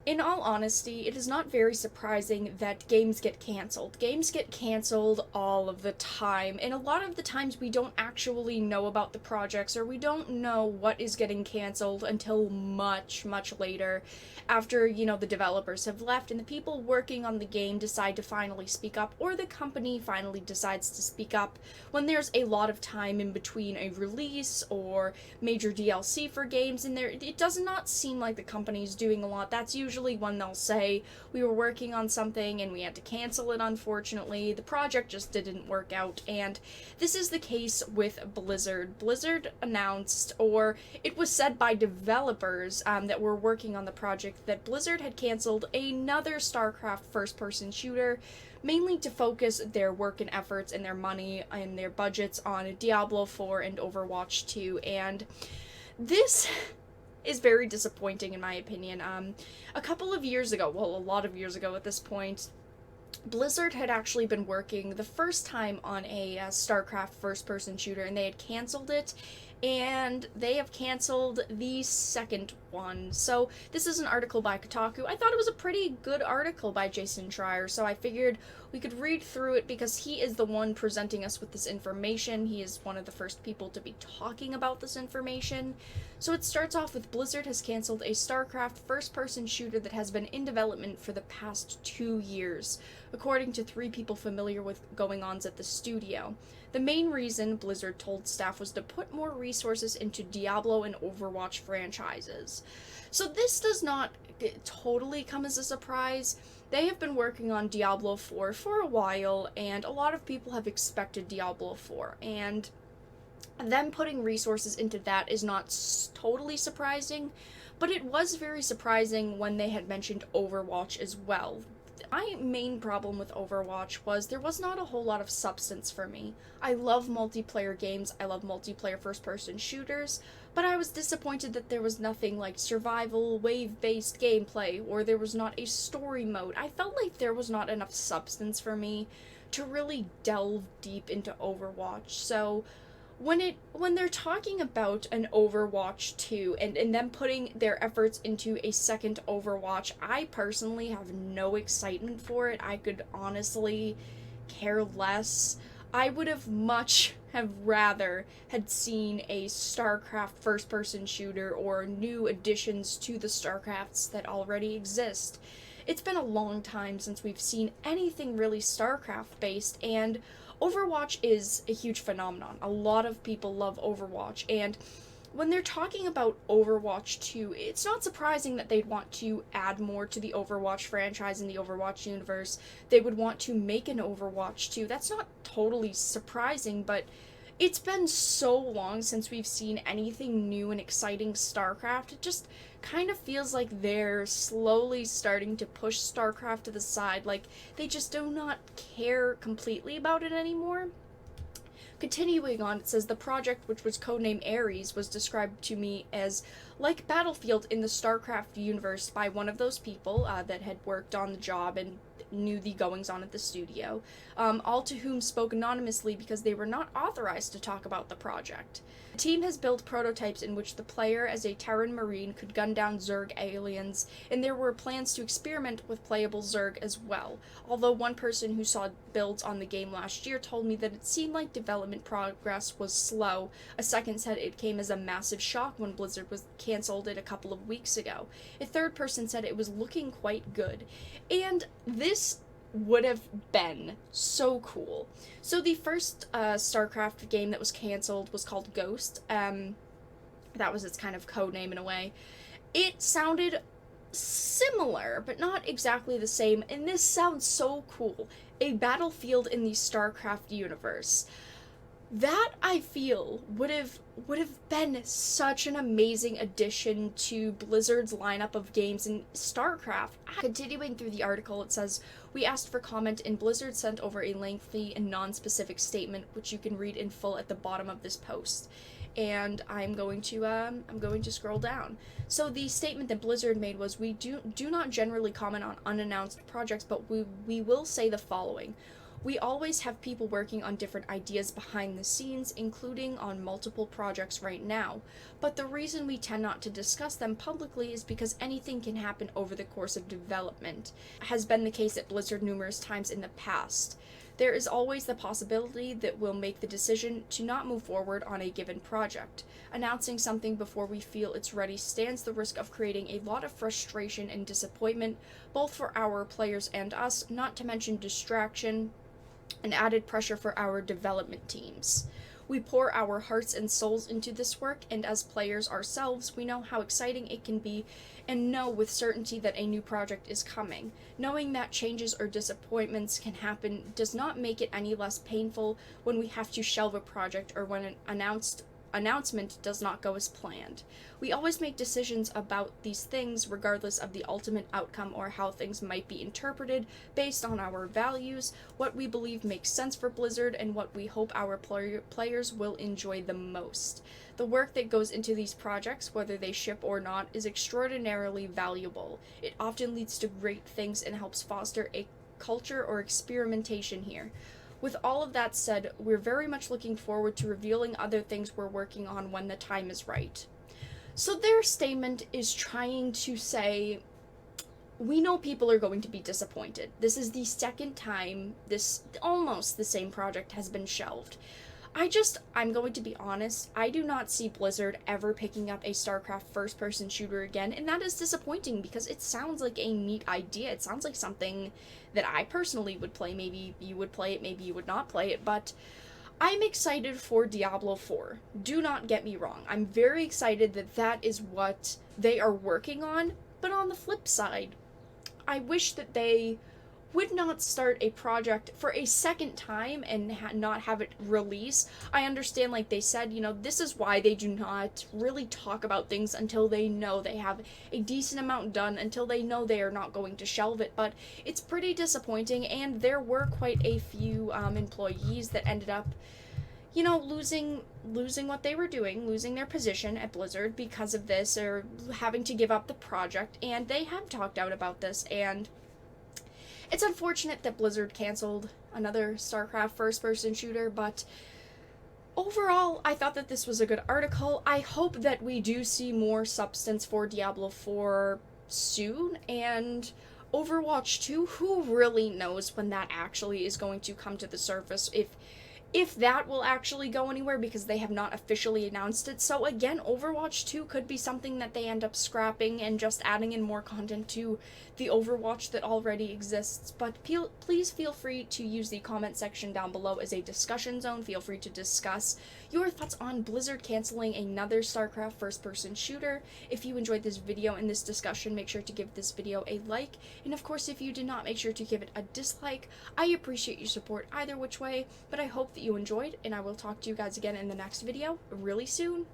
In all honesty, it is not very surprising that games get cancelled. Games get cancelled all of the time, and a lot of the times we don't actually know about the projects, or we don't know what is getting cancelled until much, much later, after, the developers have left and the people working on the game decide to finally speak up, or the company finally decides to speak up when there's a lot of time in between a release or major DLC for games, and it does not seem like the company's doing a lot. That's usually when they'll say, we were working on something and we had to cancel it, unfortunately. The project just didn't work out, and this is the case with Blizzard. Blizzard announced, or it was said by developers that were working on the project, that Blizzard had canceled another Starcraft first-person shooter, mainly to focus their work and efforts and their money and their budgets on Diablo 4 and Overwatch 2, and this is very disappointing in my opinion. A couple of years ago, well, a lot of years ago at this point, Blizzard had actually been working the first time on a Starcraft first-person shooter, and they had canceled it, and they have canceled the second one. So this is an article by Kotaku. I thought it was a pretty good article by Jason Schreier, so I figured we could read through it because he is the one presenting us with this information. He is one of the first people to be talking about this information. So it starts off with, Blizzard has canceled a StarCraft first-person shooter that has been in development for the past 2 years, according to 3 people familiar with going-ons at the studio. The main reason, Blizzard told staff, was to put more resources into Diablo and Overwatch franchises. So this does not totally come as a surprise. They have been working on Diablo 4 for a while, and a lot of people have expected Diablo 4, and them putting resources into that is not totally surprising, but it was very surprising when they had mentioned Overwatch as well. My main problem with Overwatch was there was not a whole lot of substance for me. I love multiplayer games, I love multiplayer first-person shooters, but I was disappointed that there was nothing like survival, wave-based gameplay, or there was not a story mode. I felt like there was not enough substance for me to really delve deep into Overwatch, so when they're talking about an Overwatch 2 and them putting their efforts into a second Overwatch, I personally have no excitement for it. I could honestly care less. I would have much have rather had seen a StarCraft first-person shooter or new additions to the StarCrafts that already exist. It's been a long time since we've seen anything really StarCraft-based, and Overwatch is a huge phenomenon. A lot of people love Overwatch, and when they're talking about Overwatch 2, it's not surprising that they'd want to add more to the Overwatch franchise and the Overwatch universe. They would want to make an Overwatch 2. That's not totally surprising, but it's been so long since we've seen anything new and exciting StarCraft. It just kind of feels like they're slowly starting to push StarCraft to the side, like they just do not care completely about it anymore. Continuing on, it says, the project, which was codenamed Ares, was described to me as like Battlefield in the StarCraft universe by one of those people that had worked on the job and knew the goings-on at the studio, all to whom spoke anonymously because they were not authorized to talk about the project. The team has built prototypes in which the player, as a Terran Marine, could gun down Zerg aliens, and there were plans to experiment with playable Zerg as well, although one person who saw builds on the game last year told me that it seemed like development progress was slow. A second said it came as a massive shock when Blizzard was canceled it a couple of weeks ago. A third person said it was looking quite good. And this would have been so cool. So the first StarCraft game that was canceled was called Ghost. That was its kind of code name in a way. It sounded similar, but not exactly the same, and this sounds so cool. A Battlefield in the StarCraft universe. That, I feel, would have been such an amazing addition to Blizzard's lineup of games in StarCraft. Continuing through the article, it says, we asked for comment and Blizzard sent over a lengthy and non-specific statement, which you can read in full at the bottom of this post. And I'm going to scroll down. So the statement that Blizzard made was, we do not generally comment on unannounced projects, but we will say the following. We always have people working on different ideas behind the scenes, including on multiple projects right now, but the reason we tend not to discuss them publicly is because anything can happen over the course of development, has been the case at Blizzard numerous times in the past. There is always the possibility that we'll make the decision to not move forward on a given project. Announcing something before we feel it's ready stands the risk of creating a lot of frustration and disappointment, both for our players and us, not to mention distraction and added pressure for our development teams. We pour our hearts and souls into this work, and as players ourselves, we know how exciting it can be and know with certainty that a new project is coming. Knowing that changes or disappointments can happen does not make it any less painful when we have to shelve a project or when an announcement does not go as planned. We always make decisions about these things regardless of the ultimate outcome or how things might be interpreted based on our values, what we believe makes sense for Blizzard, and what we hope our players will enjoy the most. The work that goes into these projects, whether they ship or not, is extraordinarily valuable. It often leads to great things and helps foster a culture or experimentation here. With all of that said, we're very much looking forward to revealing other things we're working on when the time is right. So their statement is trying to say, we know people are going to be disappointed. This is the second time this almost the same project has been shelved. I'm going to be honest, I do not see Blizzard ever picking up a Starcraft first-person shooter again, and that is disappointing because it sounds like a neat idea. It sounds like something that I personally would play. Maybe you would play it, maybe you would not play it, but I'm excited for Diablo 4. Do not get me wrong. I'm very excited that that is what they are working on, but on the flip side, I wish that they would not start a project for a second time and not have it release. I understand, like they said, this is why they do not really talk about things until they know they have a decent amount done, until they know they are not going to shelve it, but it's pretty disappointing, and there were quite a few employees that ended up losing what they were doing, losing their position at Blizzard because of this, or having to give up the project, and they have talked out about this, and it's unfortunate that Blizzard canceled another Starcraft first-person shooter, but overall, I thought that this was a good article. I hope that we do see more substance for Diablo 4 soon, and Overwatch 2, who really knows when that actually is going to come to the surface, if that will actually go anywhere, because they have not officially announced it. So again, Overwatch 2 could be something that they end up scrapping and just adding in more content to the Overwatch that already exists. But please feel free to use the comment section down below as a discussion zone. Feel free to discuss your thoughts on Blizzard canceling another Starcraft first-person shooter. If you enjoyed this video and this discussion, make sure to give this video a like. And of course, if you did not, make sure to give it a dislike. I appreciate your support either which way, but I hope that you enjoyed, and I will talk to you guys again in the next video really soon.